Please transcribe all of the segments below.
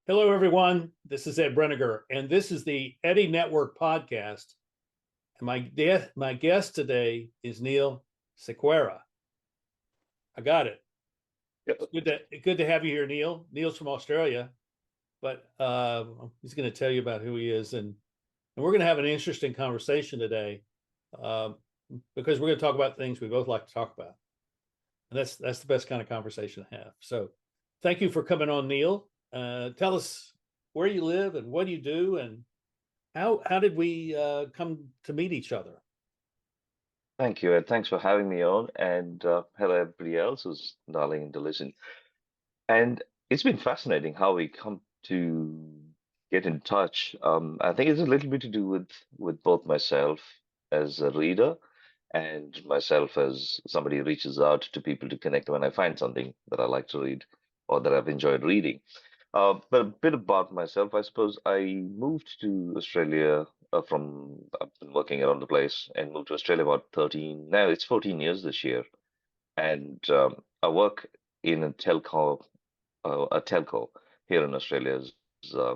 Hello, everyone. This is Ed Breniger, and this is the Eddie Network podcast. And my guest today is Neil Sequeira. I got it. Yep. It's good to have you here, Neil. Neil's from Australia, but he's going to tell you about who he is, and we're going to have an interesting conversation today, um, because we're going to talk about things we both like to talk about, and that's the best kind of conversation to have. So, thank you for coming on, Neil. Tell us where you live and what do you do, and how did we come to meet each other? Thank you, Ed. Thanks for having me on. And hello, everybody else who's dialing in to listen. And it's been fascinating how we come to get in touch. I think it's a little bit to do with both myself as a reader and myself as somebody who reaches out to people to connect when I find something that I like to read or that I've enjoyed reading. But a bit about myself, I suppose. I moved to Australia I've been working around the place and moved to Australia about 13, now it's 14 years this year. And I work in a telco here in Australia uh,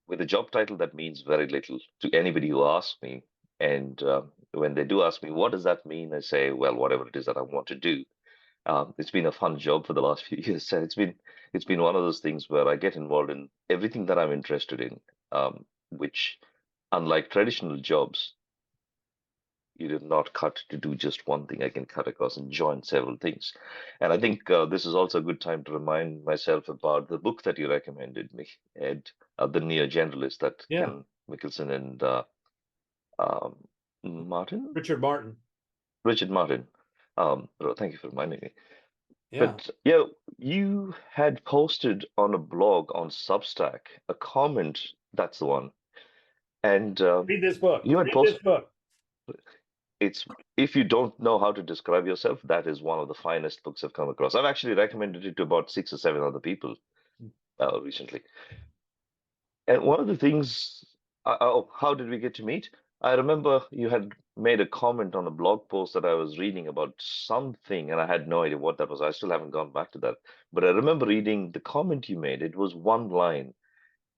with a job title that means very little to anybody who asks me. And when they do ask me, what does that mean? I say, well, whatever it is that I want to do. It's been a fun job for the last few years, and it's been one of those things where I get involved in everything that I'm interested in, which, unlike traditional jobs, you did not cut to do just one thing. I can cut across and join several things. And I think this is also a good time to remind myself about the book that you recommended me, Ed, The Near Generalist, that Yeah, Ken Mickelson and um, Martin, Richard Martin. Richard Martin. Thank you for reminding me. Yeah, But yeah, you had posted on a blog on Substack a comment, that's the one. And read this book. you had Read this posted, book. it's, if you don't know how to describe yourself, that is one of the finest books I've come across. I've actually recommended it to about six or seven other people recently. And one of the things, oh, how did we get to meet? I remember you had made a comment on a blog post that I was reading about something, and I had no idea what that was. I still haven't gone back to that. But I remember reading the comment you made. It was one line,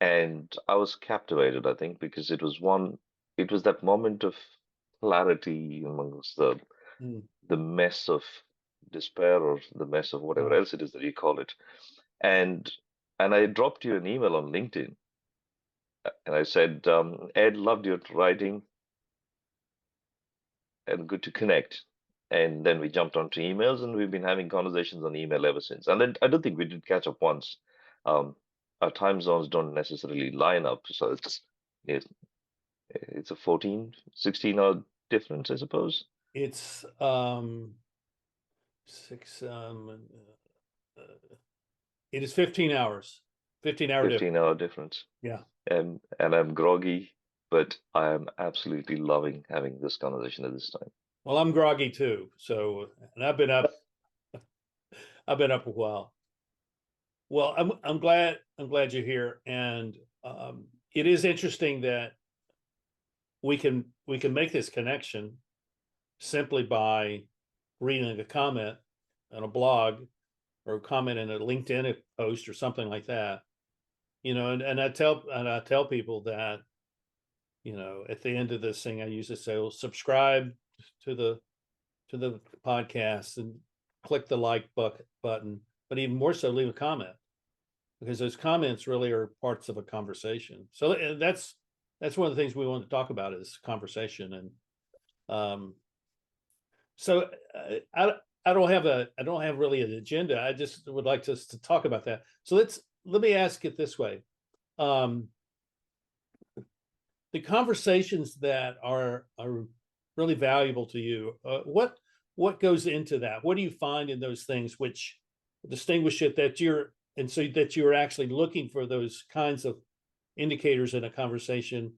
and I was captivated, I think, because it was that moment of clarity amongst Mm, the mess of despair or the mess of whatever right. else it is that you call it. And and I dropped you an email on LinkedIn and I said, Ed, loved your writing and good to connect. And then we jumped onto emails and we've been having conversations on email ever since. And then I don't think we did catch up once. Um, our time zones don't necessarily line up. So it's, it's a 14, 16 hour difference, I suppose. It's six. Uh, it is 15 hours. 15-hour difference. 15-hour difference. Yeah. And I'm groggy, but I am absolutely loving having this conversation at this time. Well, I'm groggy too. So, and I've been up. I've been up a while. Well, I'm glad you're here, and it is interesting that we can make this connection simply by reading a comment on a blog or a comment in a LinkedIn post or something like that. And I tell people that, at the end of this thing, I usually say, well, subscribe to the podcast and click the like button, but even more so, leave a comment, because those comments really are parts of a conversation. So that's one of the things we want to talk about is conversation. And um, so I don't have really an agenda. I just would like to talk about that. So let me ask it this way. Um, the conversations that are really valuable to you, what goes into that? What do you find in those things which distinguish it that you're actually looking for those kinds of indicators in a conversation,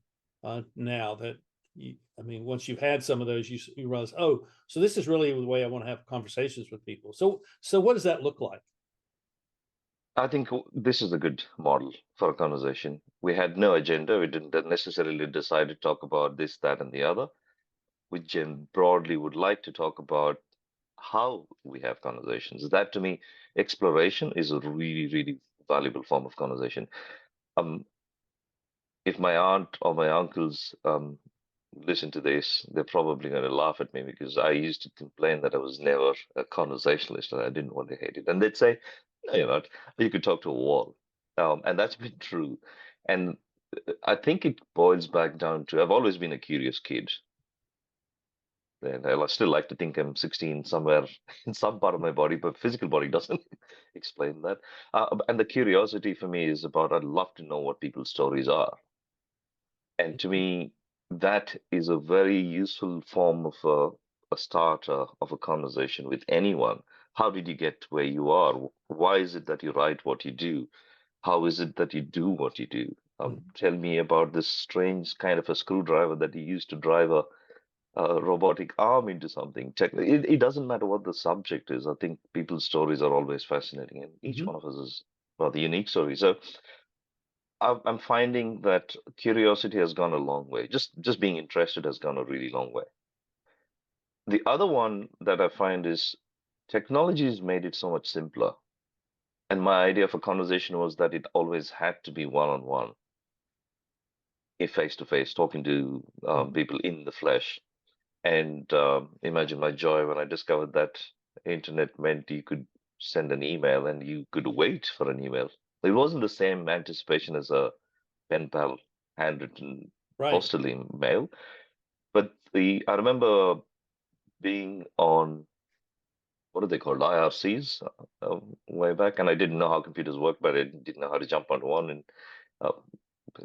now that I mean, once you've had some of those, you realize, oh, so this is really the way I want to have conversations with people. So what does that look like? I think this is a good model for a conversation. We had no agenda. We didn't necessarily decide to talk about this, that, and the other. We broadly would like to talk about how we have conversations. That to me, exploration is a really, really valuable form of conversation. Um, if my aunt or my uncles listen to this, they're probably going to laugh at me because I used to complain that I was never a conversationalist and I didn't want to hate it. And they'd say, no, you're not. You could talk to a wall. And that's been true. And I think it boils back down to I've always been a curious kid. And I still like to think I'm 16 somewhere in some part of my body, but physical body doesn't explain that. And the curiosity for me is about I'd love to know what people's stories are. And to me, that is a very useful form of a starter of a conversation with anyone. How did you get where you are? Why is it that you write what you do? How is it that you do what you do? Tell me about this strange kind of a screwdriver that you used to drive a robotic arm into something. It doesn't matter what the subject is. I think people's stories are always fascinating, and each Mhm. one of us is rather unique story. So I'm finding that curiosity has gone a long way. Just being interested has gone a really long way. The other one that I find is technology has made it so much simpler. And my idea of a conversation was that it always had to be one-on-one, if face-to-face, talking to people in the flesh. And imagine my joy when I discovered that internet meant you could send an email and you could wait for an email. It wasn't the same anticipation as a pen pal handwritten Right. postal email. But I remember being on what are they called IRCs way back, and I didn't know how computers work, but I didn't know how to jump onto one and uh,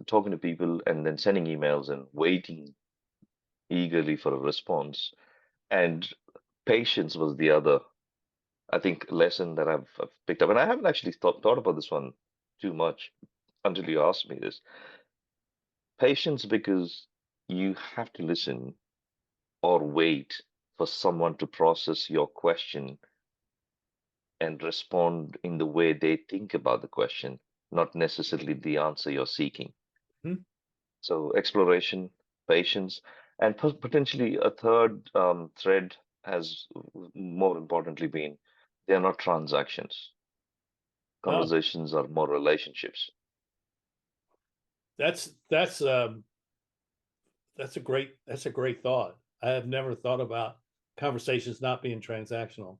talking to people and then sending emails and waiting eagerly for a response. And patience was the other, I think, lesson that I've picked up. And I haven't actually thought about this one too much until you asked me this. Patience because you have to listen or wait for someone to process your question and respond in the way they think about the question, not necessarily the answer you're seeking. Mhm. So, exploration, patience, and potentially a third thread has more importantly been they are not transactions. Oh, Conversations are more relationships. that's that's a great thought. I have never thought about conversations not being transactional.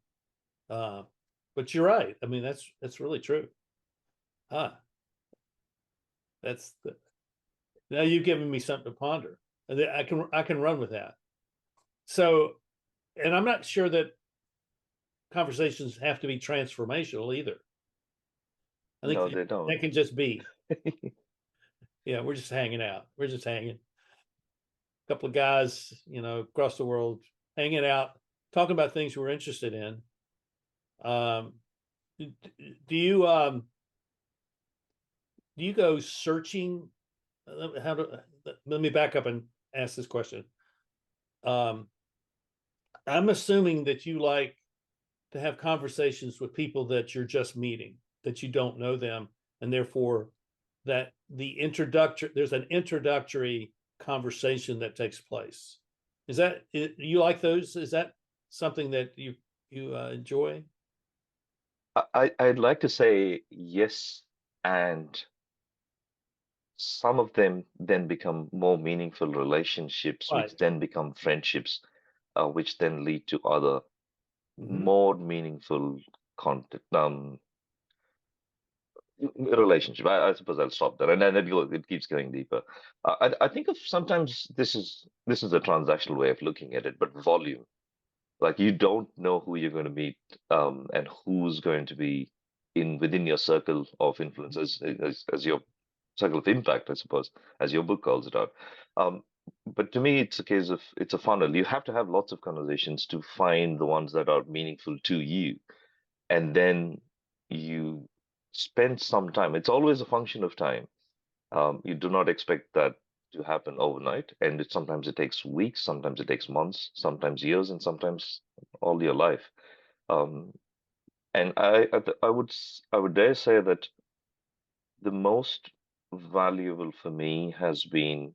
Uh, but you're right. I mean, that's really true. Ah, that's the, now you've given me something to ponder. And I can run with that. So, and I'm not sure that conversations have to be transformational either. I think No, they don't. that can just be, yeah, we're just hanging out. We're just hanging. A couple of guys, across the world, hanging out, talking about things we're interested in. Um, do you go searching? How do Let me back up and ask this question. Um, I'm assuming that you like to have conversations with people that you're just meeting, that you don't know them, and therefore that there's an introductory conversation that takes place. Is that you like those? Is that something that you enjoy? I'd like to say yes, and some of them then become more meaningful relationships, Right. which then become friendships, which then lead to other Mm-hmm. more meaningful content, relationship. I suppose I'll stop there, and then it keeps going deeper. I think of sometimes this is a transactional way of looking at it, but volume. Like you don't know who you're going to meet, and who's going to be in within your circle of influence as your circle of impact, I suppose, as your book calls it out. Um, but to me, it's a case of it's a funnel. You have to have lots of conversations to find the ones that are meaningful to you, and then you spend some time. It's always a function of time. You do not expect that to happen overnight, and sometimes it takes weeks, sometimes it takes months, sometimes years, and sometimes all your life. Um, and I would dare say that the most valuable for me has been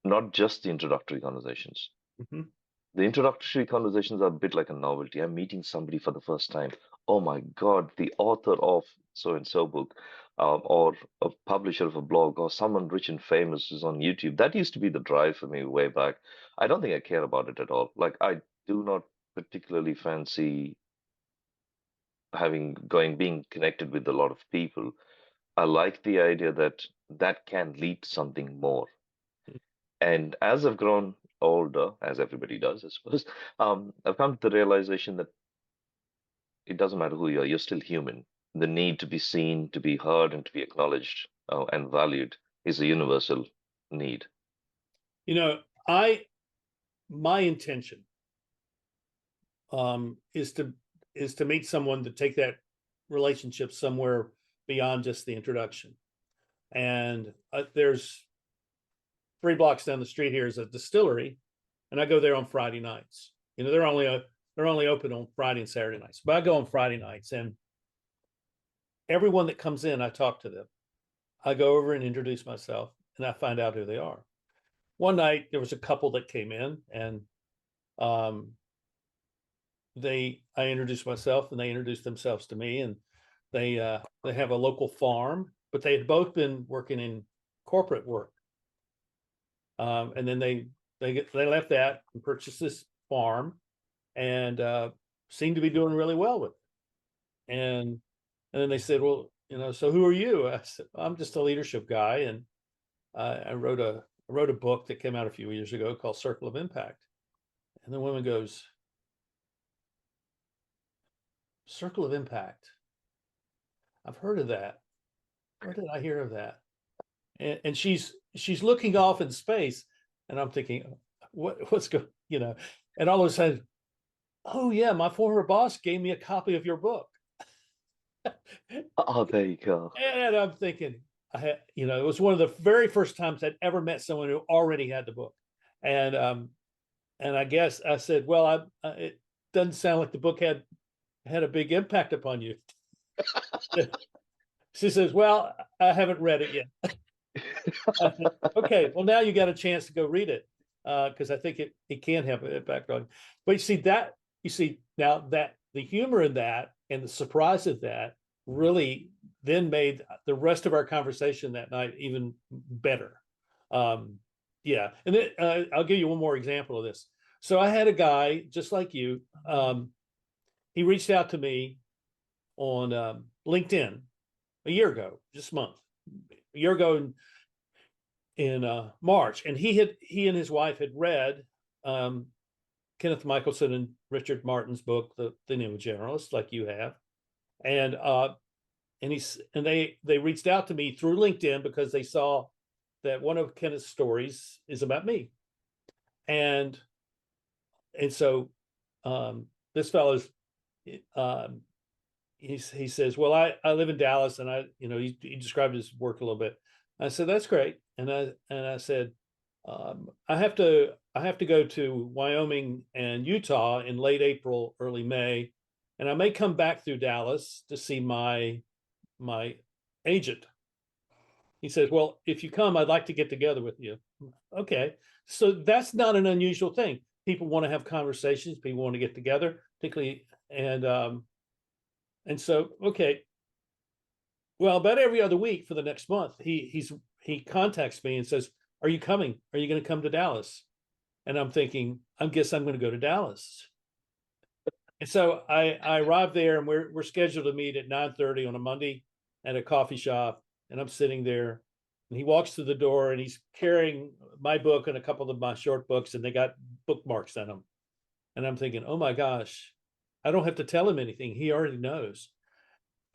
not just the introductory conversations, Mm-hmm. The introductory conversations are a bit like a novelty. I'm meeting somebody for the first time. Oh my God, the author of so and so book, or a publisher of a blog, or someone rich and famous is on YouTube. That used to be the drive for me way back. I don't think I care about it at all. Like, I do not particularly fancy being connected with a lot of people. I like the idea that that can lead to something more. And as I've grown older, as everybody does, I suppose, I've come to the realization that it doesn't matter who you are, you're still human. The need to be seen, to be heard, and to be acknowledged, and valued is a universal need. You know, I my intention is to meet someone to take that relationship somewhere beyond just the introduction. And there's 3 blocks down the street here is a distillery, and I go there on Friday nights. You know, they're only open on Friday and Saturday nights, but I go on Friday nights, and everyone that comes in, I talk to them. I go over and introduce myself, and I find out who they are. One night there was a couple that came in, and um, I introduced myself, and they introduced themselves to me, and they have a local farm, but they had both been working in corporate work. And then they left that and purchased this farm, and seemed to be doing really well with it. And then they said, "Well, you know, so who are you?" I said, "I'm just a leadership guy, and I wrote a book that came out a few years ago called Circle of Impact." And the woman goes, "Circle of Impact? I've heard of that. Where did I hear of that?" And she's looking off in space, and I'm thinking, what's going, you know? And all of a sudden, oh yeah, my former boss gave me a copy of your book. Oh, there you go. And I'm thinking, you know, it was one of the very first times I'd ever met someone who already had the book. And I guess I said, well, it doesn't sound like the book had a big impact upon you. She says, well, I haven't read it yet. Okay, well, now you got a chance to go read it, because I think it can have an impact on you. But you see now that the humor in that and the surprise of that really then made the rest of our conversation that night even better. Yeah, and then I'll give you one more example of this. So I had a guy just like you. He reached out to me on LinkedIn a year ago, just a month, a year ago in March, and he and his wife had read Kenneth Michelson and Richard Martin's book, The New Generalist, like you have, and they reached out to me through LinkedIn because they saw that one of Kenneth's stories is about me, and so this fellow's he says, well, I live in Dallas, and he described his work a little bit. I said, that's great. And I said, I have to go to Wyoming and Utah in late April, early May, and I may come back through Dallas to see my agent. He says, well, if you come, I'd like to get together with you. Okay. So that's not an unusual thing. People want to have conversations, people want to get together, particularly, and so, okay. Well, about every other week for the next month, he contacts me and says, are you coming? Are you going to come to Dallas? And I'm thinking, I guess I'm going to go to Dallas. And so I arrived there, and we're scheduled to meet at 9:30 on a Monday at a coffee shop. And I'm sitting there, and he walks through the door, and he's carrying my book and a couple of my short books, and they got bookmarks in them. And I'm thinking, oh my gosh, I don't have to tell him anything. He already knows.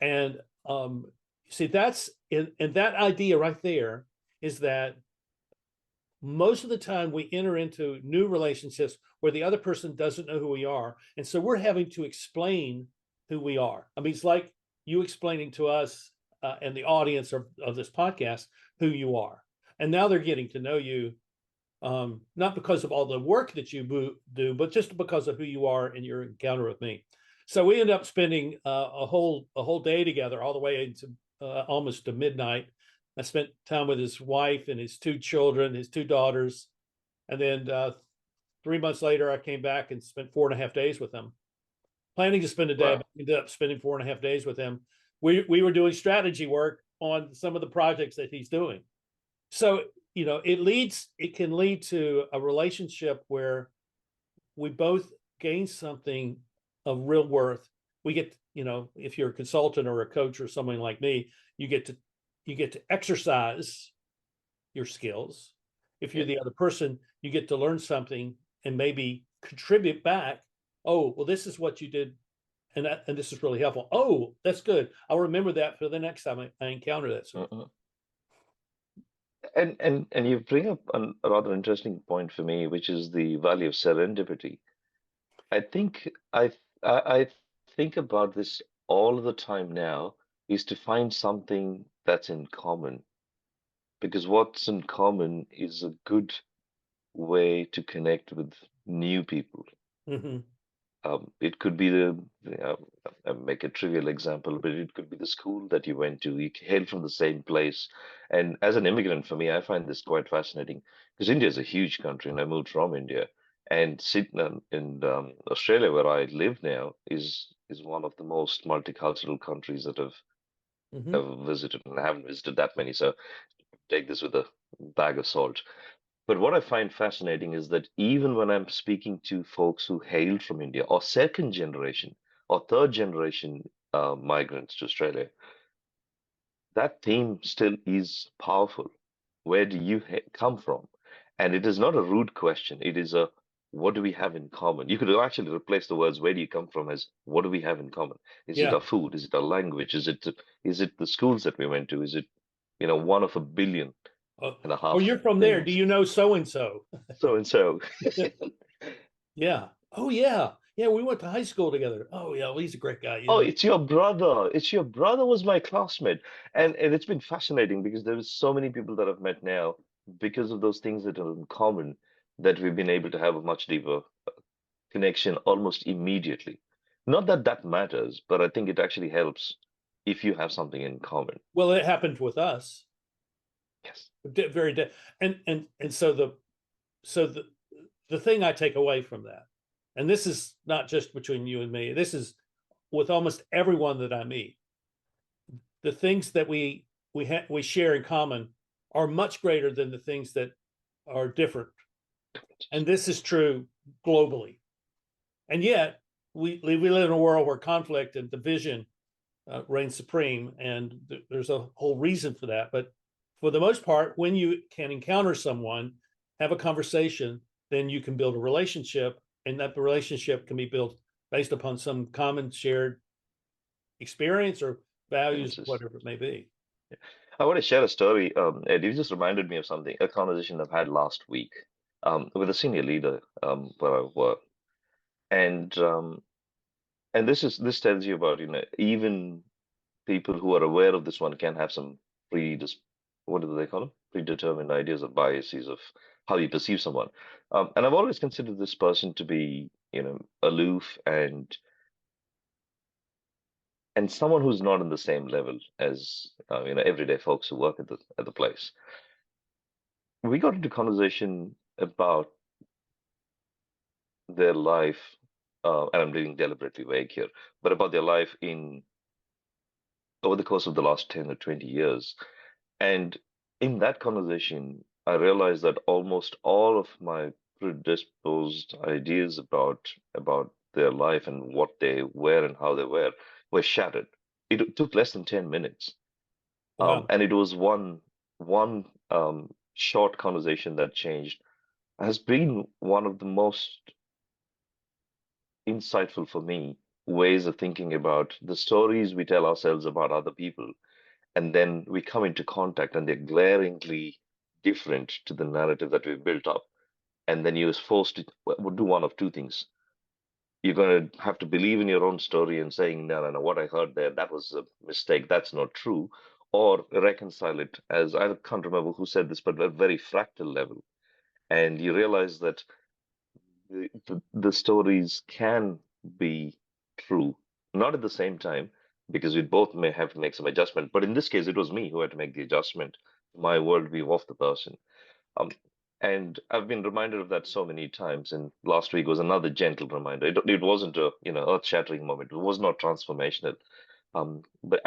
And see, and that idea right there is that most of the time we enter into new relationships where the other person doesn't know who we are. And so we're having to explain who we are. I mean, it's like you explaining to us and the audience of this podcast who you are. And now they're getting to know you, not because of all the work that you do, but just because of who you are in your encounter with me. So we end up spending a whole day together, all the way into almost to midnight. I spent time with his wife and his 2 children, his 2 daughters, and then 3 months later, I came back and spent 4.5 days with him, planning to spend a day, Wow. but ended up spending 4.5 days with him. We were doing strategy work on some of the projects that he's doing. So, it can lead to a relationship where we both gain something of real worth. We get, if you're a consultant or a coach or someone like me, you get to exercise your skills. If you're Yeah. the other person, you get to learn something and maybe contribute back. Oh, well, this is what you did, and this is really helpful. Oh, that's good. I'll remember that for the next time I encounter that sort of. Uh-uh. And you bring up a rather interesting point for me, which is the value of serendipity. I think I think about this all the time now, is to find something that's in common, because what's in common is a good way to connect with new people. Mhm. It could be I make a trivial example, but it could be the school that you went to. You hail from the same place. And as an immigrant, for me, I find this quite fascinating because India is a huge country, and I moved from India. And Sydney in Australia, where I live now, is one of the most multicultural countries that I've Mhm. ever visited, and I haven't visited that many. So take this with a bag of salt. But what I find fascinating is that even when I'm speaking to folks who hailed from India, or second generation or third generation migrants to Australia, that theme still is powerful. Where do you come from? And it is not a rude question. It is a, what do we have in common? You could actually replace the words where do you come from as what do we have in common? Is it Yeah. our food? Is it our language? Is it the schools that we went to? Is it, one of a billion and a Oh, half you're from there. Do things? you know so and so? So and so. Yeah. Oh, yeah. Yeah, we went to high school together. Oh, yeah. Well, he's a great guy. Oh, it's your brother. It's your brother was my classmate. And it's been fascinating because there is so many people that I've met now because of those things that are in common, that we've been able to have a much deeper connection almost immediately. Not that that matters, but I think it actually helps if you have something in common. Well, it happened with us. Yes. Very, and so the thing I take away from that, and this is not just between you and me, this is with almost everyone that I meet, the things that we share in common are much greater than the things that are different. And this is true globally. And yet we live in a world where conflict and division reigns supreme, and there's a whole reason for that. But for the most part, when you can encounter someone, have a conversation, then you can build a relationship, and that the relationship can be built based upon some common shared experience or values, Experiences. whatever it may be. I want to share a story. Ed, you just reminded me of something, a conversation I've had last week with a senior leader where I work. And this tells you about, even people who are aware of this one can have some predis what do they call them? Predetermined ideas or biases of how you perceive someone. And I've always considered this person to be, aloof and someone who's not on the same level as everyday folks who work at the place. We got into conversation about their life, and I'm being deliberately vague here, but about their life in over the course of the last 10 or 20 years. And in that conversation, I realized that almost all of my predisposed ideas about their life and what they were and how they were shattered. It took less than 10 minutes. Wow. And it was one short conversation that changed, has been one of the most insightful for me ways of thinking about the stories we tell ourselves about other people, and then we come into contact and they're glaringly different to the narrative that we've built up. And then you're forced to do one of two things. You're going to have to believe in your own story and saying, no, no, no, what I heard there, that was a mistake, that's not true, or reconcile it, as I can't remember who said this, but at a very fractal level. And you realize that the stories can be true, not at the same time, because we both may have to make some adjustment. But in this case, it was me who had to make the adjustment to my worldview of the person. Um, And I've been reminded of that so many times. And last week was another gentle reminder. It wasn't a, earth-shattering moment. It was not transformational. And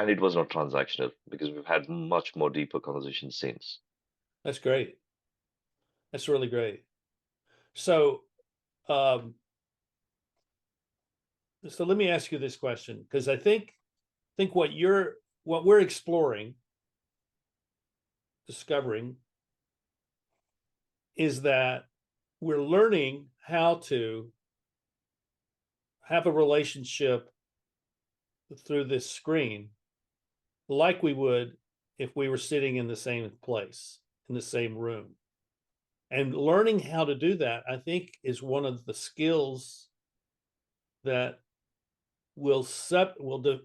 it was not transactional because we've had much more deeper conversations since. That's great. That's really great. So, um, so let me ask you this question, because I think what we're exploring, discovering, is that we're learning how to have a relationship through this screen like we would if we were sitting in the same place, in the same room. And learning how to do that, I think, is one of the skills that will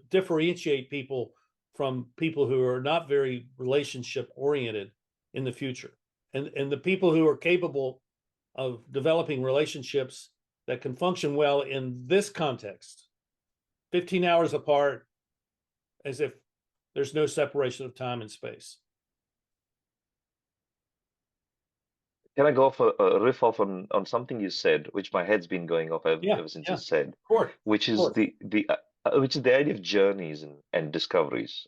differentiate people from people who are not very relationship oriented in the future. And the people who are capable of developing relationships that can function well in this context, 15 hours apart, as if there's no separation of time and space. Can I go for a riff off on something you said, which my head's been going off Yeah, ever since yeah, you of said, course, which of is course. the idea of journeys and discoveries.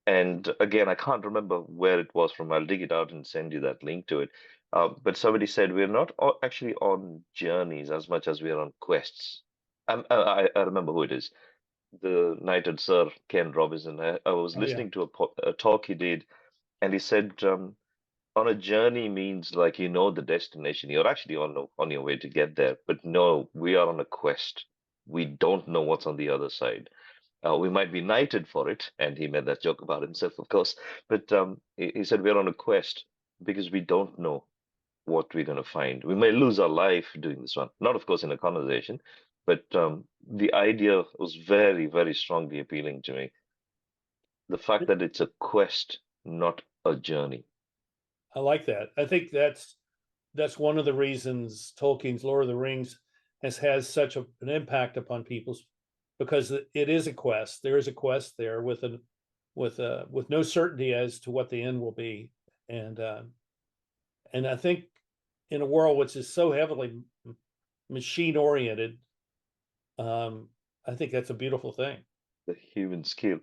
And again, I can't remember where it was from. I'll dig it out and send you that link to it. But somebody said we're not actually on journeys as much as we are on quests. I remember who it is. The knighted Sir Ken Robinson. I was Oh yeah. listening to a talk he did, and he said on a journey means like the destination. You're actually on your way to get there, but no, we are on a quest. We don't know what's on the other side. We might be knighted for it, and he made that joke about himself, of course. But he said we're on a quest because we don't know what we're going to find. We may lose our life doing this one, not of course in a conversation, but the idea was very, very strongly appealing to me. The fact that it's a quest, not a journey. I like that. I think that's one of the reasons Tolkien's Lord of the Rings has such an impact upon people's, because it is a quest. There is a quest there with no certainty as to what the end will be, and and I think in a world which is so heavily machine oriented, um, I think that's a beautiful thing. The human skill.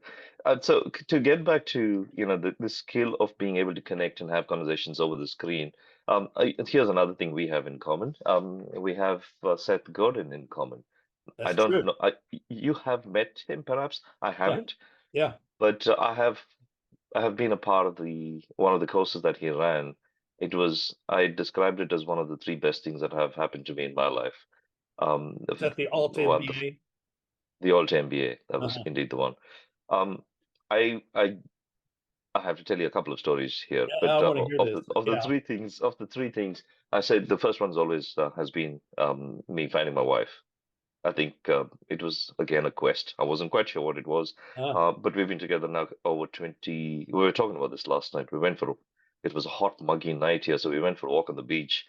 So to get back to the skill of being able to connect and have conversations over the screen. Here's another thing we have in common. We have Seth Godin in common. I That's don't true. know. You have met him, perhaps. I Yeah, haven't, yeah, but I have been a part of the one of the courses that he ran. I described it as one of the three best things that have happened to me in my life. is that the alt Well, MBA? the Alt MBA, that was Uh-huh. indeed the one. Um, I I I have to tell you a couple of stories here, Yeah, I but want to hear of this. the Yeah. three things, I said the first one's always has been me finding my wife. I think it was again a quest. I wasn't quite sure what it was, Uh, but we've been together now over 20. We were talking about this last night. It was a hot, muggy night here, so we went for a walk on the beach,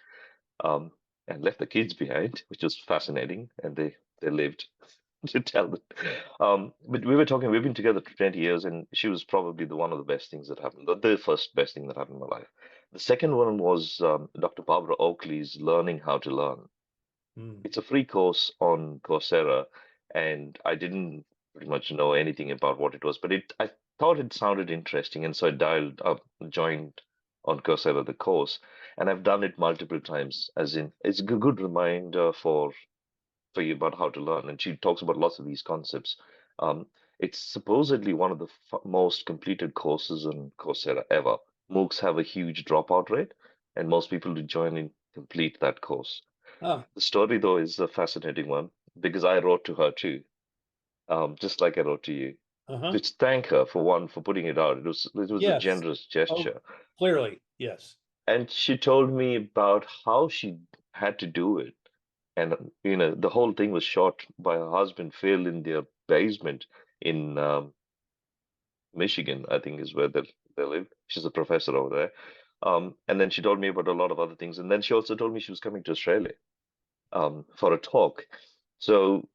um, and left the kids behind, which was fascinating, and they lived to tell them. But we were talking. We've been together for 20 years, and she was probably the one of the best things that happened. The first best thing that happened in my life. The second one was Dr. Barbara Oakley's Learning How to Learn. hmm. It's a free course on Coursera, and I didn't pretty much know anything about what it was, but I thought it sounded interesting, and so I dialed up, joined on Coursera the course, and I've done it multiple times. As in, it's a good reminder for you about how to learn, and she talks about lots of these concepts. Um, it's supposedly one of the most completed courses on Coursera ever. MOOCs have a huge dropout rate, and most people who join in complete that course. Ah, The story, though, is a fascinating one because I wrote to her too, just like I wrote to you, uh-huh. to thank her for putting it out. It was a Yes. generous Oh, gesture, clearly, yes. and she told me about how she had to do it, and the whole thing was shot by her husband Phil in their basement in Michigan, I think is where they live. She's a professor over there. And then she told me about a lot of other things, and then she also told me she was coming to Australia for a talk. So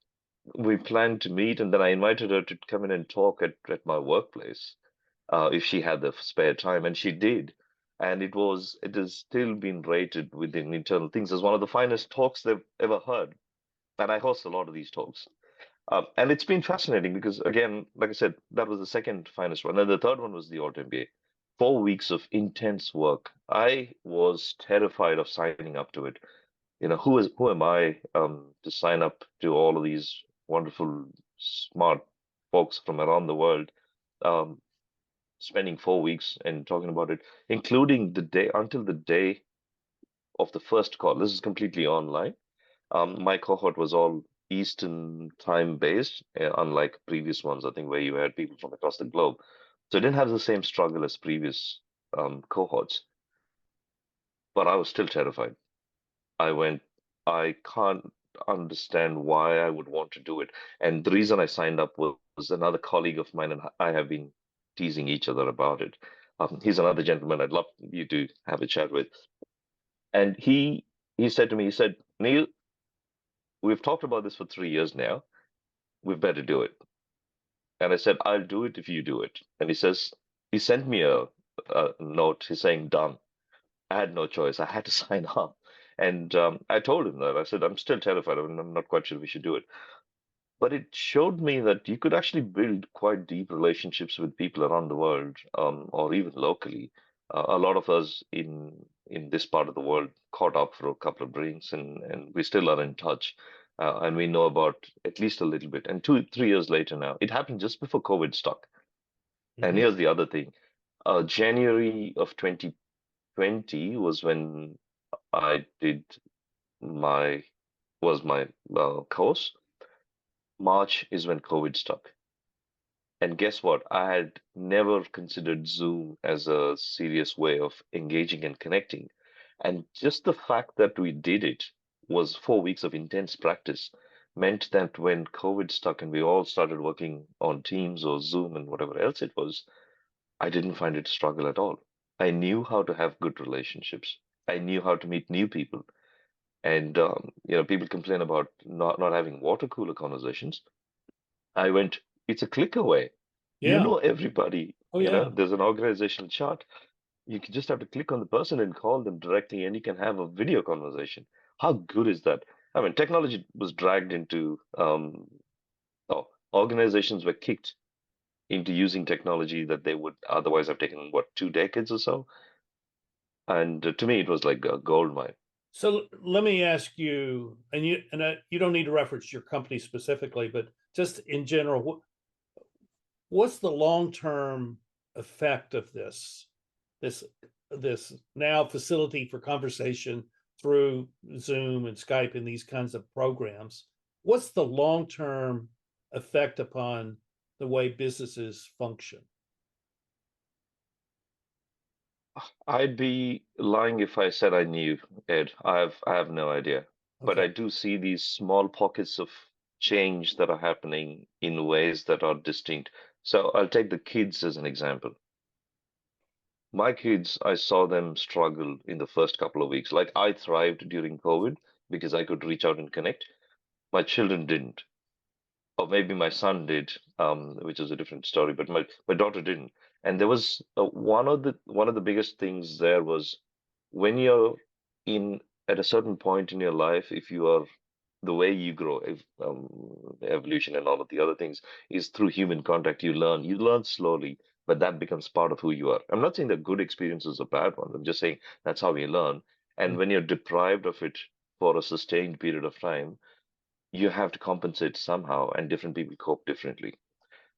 we planned to meet, and then I invited her to come in and talk at my workplace if she had the spare time, and she did. and it has still been rated within internal things as one of the finest talks they've ever heard. And I host a lot of these talks. And it's been fascinating because, again, like I said, that was the second finest one. And the third one was the Auto MBA. 4 weeks of intense work. I was terrified of signing up to it. Who am I to sign up to all of these wonderful, smart folks from around the world, um, spending 4 weeks and talking about it, including the day until the day of the first call. This is completely online. My cohort was all Eastern time based, unlike previous ones, I think, where you had people from across the globe. So I didn't have the same struggle as previous cohorts, but I was still terrified. I went, I can't understand why I would want to do it. And the reason I signed up was another colleague of mine, and I have been teasing each other about it. He's another gentleman I'd love you to have a chat with. And he said to me, he said, Neil, we've talked about this for 3 years now. We've better do it. And I said, I'll do it if you do it. And he sent me a note. He's saying, done. I had no choice. I had to sign up. And I told him that. I said, I'm still terrified. I'm not quite sure we should do it. But it showed me that you could actually build quite deep relationships with people around the world, or even locally. A lot of us in this part of the world caught up for a couple of drinks, and we still are in touch, and we know about at least a little bit. And 3 years later now, it happened just before COVID struck. And Mhm. here's the other thing: January of 2020 was when I did my my course. March is when COVID struck. And guess what? I had never considered Zoom as a serious way of engaging and connecting. And just the fact that we did it was 4 weeks of intense practice meant that when COVID stuck and we all started working on Teams or Zoom and whatever else it was, I didn't find it a struggle at all. I knew how to have good relationships. I knew how to meet new people. And people complain about not having water cooler conversations. I went, it's a click away. You Yeah. know everybody. Oh, yeah. There's an organizational chart. You can just have to click on the person and call them directly, and you can have a video conversation. How good is that? I mean, technology was dragged into, oh, organizations were kicked into using technology that they would otherwise have taken, what, 2 decades or so? And to me, it was like a gold mine. So let me ask you, and you don't need to reference your company specifically, but just in general, what's the long-term effect of this this now facility for conversation through Zoom and Skype and these kinds of programs? What's the long-term effect upon the way businesses function? I'd be lying if I said I knew, Ed. I have no idea. But Okay. I do see these small pockets of change that are happening in ways that are distinct. So I'll take the kids as an example. My kids, I saw them struggle in the first couple of weeks. Like I thrived during COVID because I could reach out and connect. My children didn't. Or maybe my son did, which is a different story, but my daughter didn't. And there was one of the biggest things there was when you're in at a certain point in your life, if you are the way you grow, if, evolution and all of the other things is through human contact. You learn slowly, but that becomes part of who you are. I'm not saying that good experiences are bad ones. I'm just saying that's how we learn. And when you're deprived of it for a sustained period of time, you have to compensate somehow, and different people cope differently.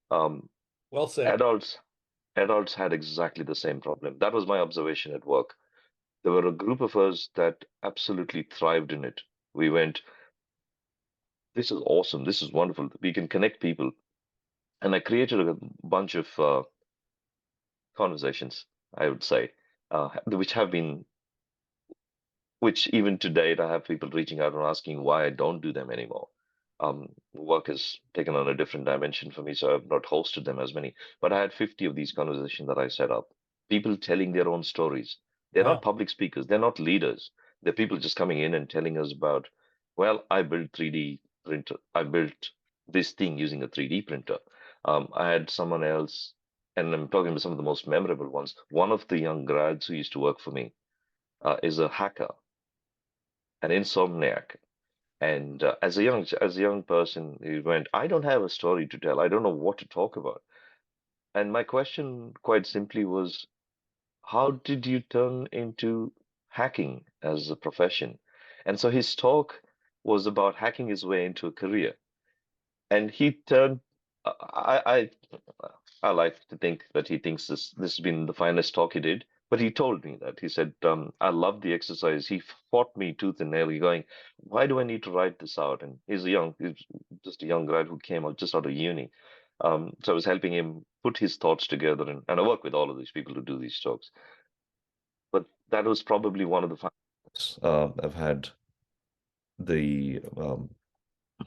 Um, Well said. adults had exactly the same problem. That was my observation at work. There were a group of us that absolutely thrived in it. We went, this is awesome, this is wonderful. We can connect people, and I created a bunch of conversations, I would say, which have been which even to date, I have people reaching out and asking why I don't do them anymore. Work has taken on a different dimension for me, so I've not hosted them as many. But I had 50 of these conversations that I set up. People telling their own stories. They're not Wow. public speakers, they're not leaders. They're people just coming in and telling us about, well, I built 3D printer. I built this thing using a 3D printer. I had someone else. and I'm talking about some of the most memorable ones. One of the young grads who used to work for me is a hacker, an insomniac. And as a young person, he went, I don't have a story to tell. I don't know what to talk about. And my question, quite simply, was, how did you turn into hacking as a profession? And so his talk was about hacking his way into a career. And he turned, I like to think that he thinks this has been the finest talk he did. But he told me that. He said, I love the exercise. He fought me tooth and nail, going, why do I need to write this out? And he's just a young grad who came out just out of uni. So I was helping him put his thoughts together, and I work with all of these people who do these talks. But that was probably one of the finest I've had the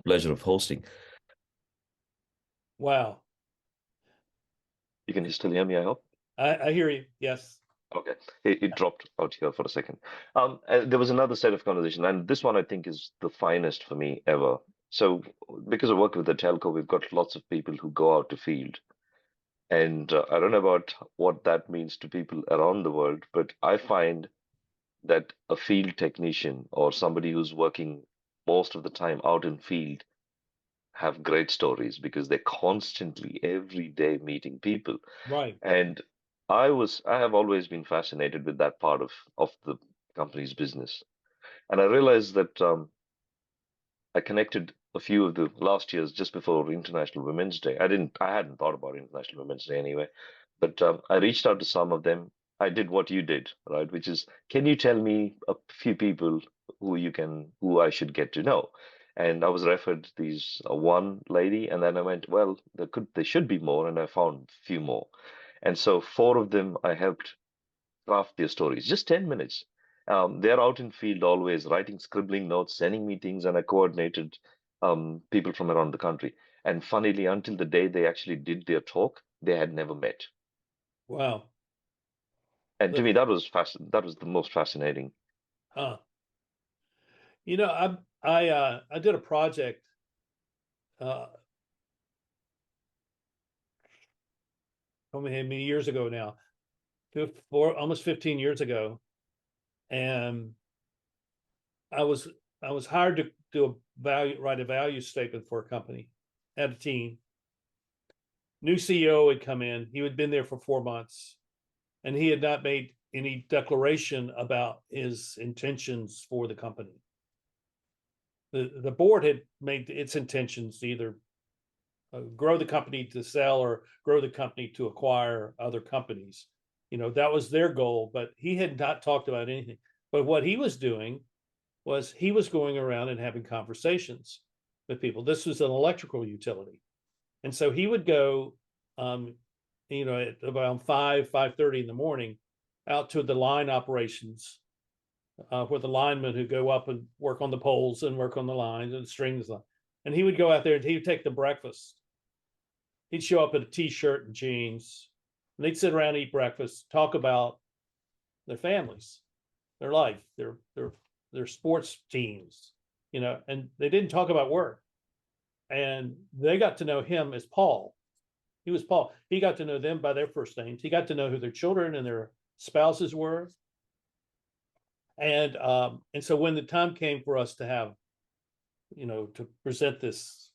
pleasure of hosting. Wow. You can still hear me, I hope. I hear you. Yes. Okay, it dropped out here for a second. There was another set of conversation, and this one I think is the finest for me ever. So, because I work with the telco, we've got lots of people who go out to field, and I don't know about what that means to people around the world, but I find that a field technician or somebody who's working most of the time out in field have great stories because they're constantly every day meeting people. Right. And I have always been fascinated with that part of the company's business. And I realized that I connected a few of the last years just before International Women's Day. I hadn't thought about International Women's Day anyway, but I reached out to some of them. I did what you did, right? Which is, can you tell me a few people who I should get to know? And I was referred these one lady, and then I went, well, there should be more, and I found a few more. And so four of them I helped craft their stories. Just 10 minutes. They're out in field always, writing, scribbling notes, sending meetings, and I coordinated people from around the country. And funnily, until the day they actually did their talk, they had never met. Wow. And to That's, me, that was the most fascinating. huh. You know, I did a project uh how many years ago now, almost 15 years ago, and I was I was hired to do write a value statement for a company, had a team. New CEO had come in. He had been there for 4 months, and he had not made any declaration about his intentions for the company. The board had made its intentions to either grow the company to sell or grow the company to acquire other companies. You know, that was their goal, but he had not talked about anything. But what he was doing was he was going around and having conversations with people. This was an electrical utility. And so he would go, um, at around 5:30 in the morning out to the line operations where the linemen who go up and work on the poles and work on the lines and strings. And he would go out there and he would take the breakfast. He'd show up in a t-shirt and jeans, and they'd sit around, eat breakfast, talk about their families, their life, their sports teams, and they didn't talk about work. And they got to know him as Paul. He was Paul. He got to know them by their first names. He got to know who their children and their spouses were. And so when the time came for us to have, to present this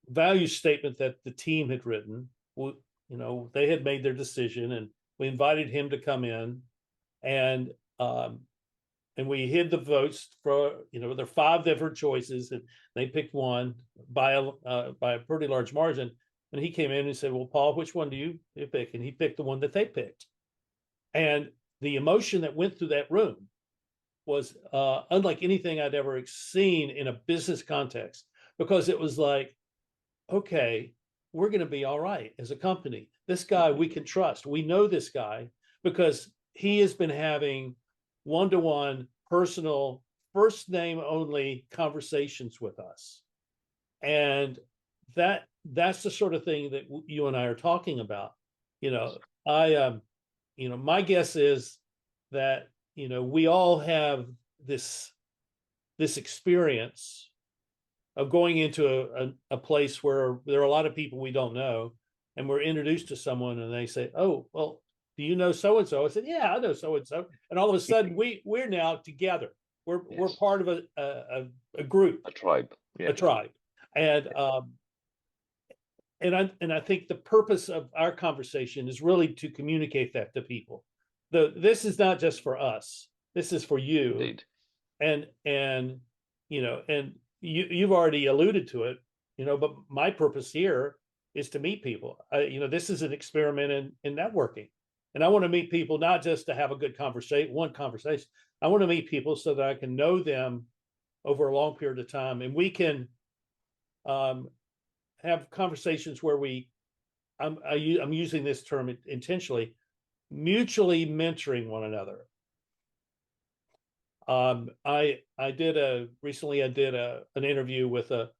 value statement that the team had written, they had made their decision, and we invited him to come in, and um, and we hid the votes for, there are 5 different choices, and they picked one by a pretty large margin. And he came in and said, well, Paul, which one do you pick? And he picked the one that they picked. And the emotion that went through that room was unlike anything I'd ever seen in a business context, because it was like, okay, we're going to be all right as a company. This guy we can trust. We know this guy because he has been having one-to-one personal, first name only conversations with us. And that's the sort of thing that you and I are talking about. I my guess is that, we all have this experience of going into a place where there are a lot of people we don't know, and we're introduced to someone and they say, "Oh, well, do you know so and so?" I said, "Yeah, I know so and so," and all of a sudden we're now together. We're Yes. part of a group, A tribe. a Yes. tribe, and I think the purpose of our conversation is really to communicate that to people. This is not just for us. This is for you, Indeed. and and you've already alluded to it, but my purpose here is to meet people. This is an experiment in networking, and I want to meet people not just to have a good conversation. I want to meet people so that I can know them over a long period of time, and we can um, have conversations where I'm using this term intentionally, mutually mentoring one another. I did recently I did an interview with a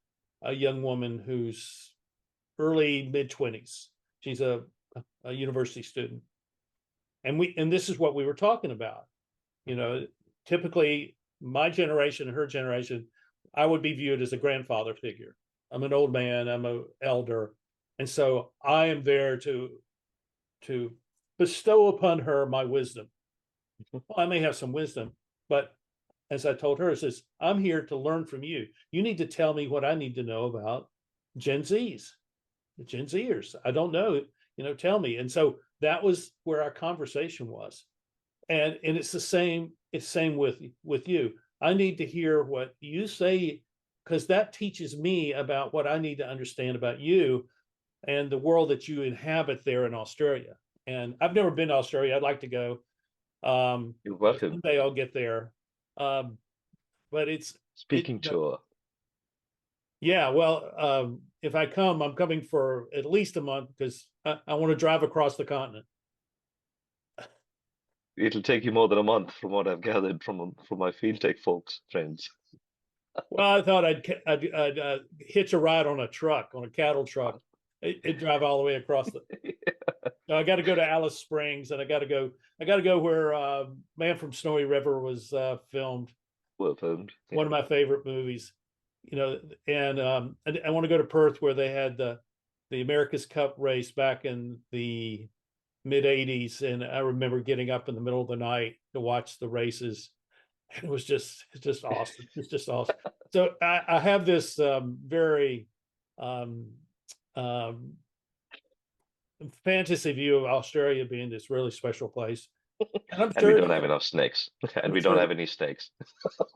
young woman who's early mid-20s. She's a university student, and this is what we were talking about. Typically my generation and her generation, I would be viewed as a grandfather figure. I'm an old man, I'm an elder, and so I am there to bestow upon her my wisdom. Well, I may have some wisdom, but as I told her, it says, I'm here to learn from you. You need to tell me what I need to know about Gen Zs, the Gen Zers. I don't know, tell me. And so that was where our conversation was. And it's same with you. I need to hear what you say, because that teaches me about what I need to understand about you and the world that you inhabit there in Australia. And I've never been to Australia. I'd like to go. You're welcome. Someday I'll get there. Um, but Speaking tour. yeah, well, if I come, I'm coming for at least a month because I want to drive across the continent. It'll take you more than a month, from what I've gathered from my field tech folks, friends. Well, I thought I'd hitch a ride on a truck, on a cattle truck. It'd drive all the way across the. I got to go to Alice Springs, and I got to go where Man from Snowy River was filmed. Well filmed. Yeah. One of my favorite movies, and I want to go to Perth where they had the America's Cup race back in the mid 80s, and I remember getting up in the middle of the night to watch the races, and it's just awesome. It's just awesome. So I have this very um, um, fantasy view of Australia being this really special place, and I'm And we sure don't have enough snakes. And I'm we don't sure. have any snakes.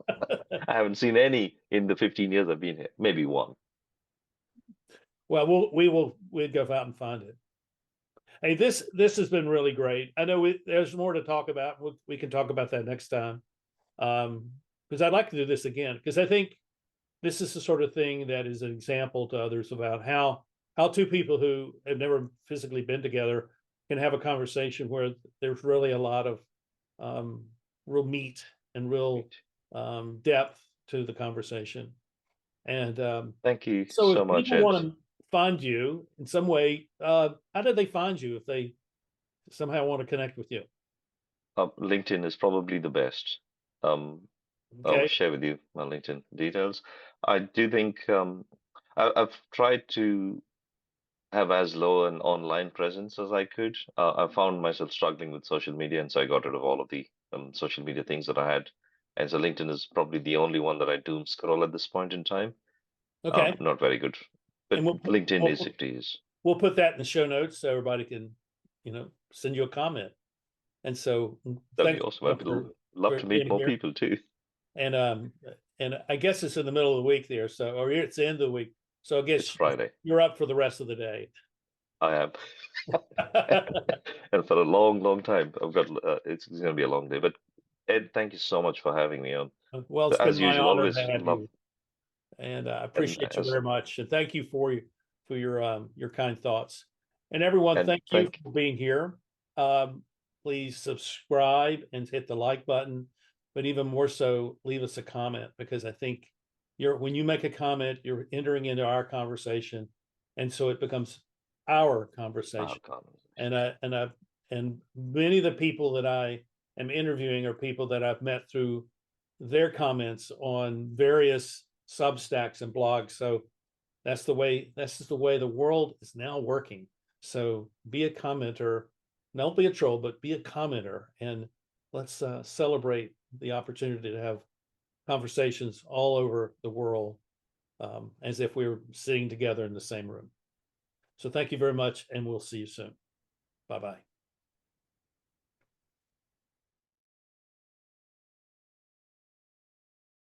I haven't seen any in the 15 years I've been here. Maybe one. Well, we'll go out and find it. Hey, this has been really great. I know there's more to talk about. We can talk about that next time. Because I'd like to do this again, because I think this is the sort of thing that is an example to others about how two people who have never physically been together can have a conversation where there's really a lot of real meat and real depth to the conversation. And Thank you so so if much, people Ed. want to find you in some way, how do they find you if they somehow want to connect with you? LinkedIn is probably the best. Um, I'll Okay. share with you my LinkedIn details. I do think I've tried to have as low an online presence as I could. I found myself struggling with social media, and so I got rid of all of the social media things that I had. And so LinkedIn is probably the only one that I doom scroll at this point in time. Okay. Not very good, but And LinkedIn is we'll it is. we'll put that in the show notes so everybody can, send you a comment. And so That'd be thanks awesome. I'd love for to meet being more here. people too. And I guess it's in the middle of the week there, so or it's the end of the week. So I It's guess Friday. you're up for the rest of the day. I am. And for a long, long time, I've got it's going to be a long day. But Ed, thank you so much for having me on. Well, it's been As my usual, honor to always have love you, and I and appreciate you as very much. And thank you for your kind thoughts. And everyone, and thank you thank for being here. Um, Please subscribe and hit the like button, but even more so, leave us a comment, because I think when you make a comment, you're entering into our conversation, and so it becomes our our conversation. conversation. And many of the people that I am interviewing are people that I've met through their comments on various Substacks and blogs. So that's the way the world is now working. So be a commenter, don't be a troll, but be a commenter, and let's celebrate the opportunity to have conversations all over the world, as if we were sitting together in the same room. So thank you very much, and we'll see you soon. Bye-bye.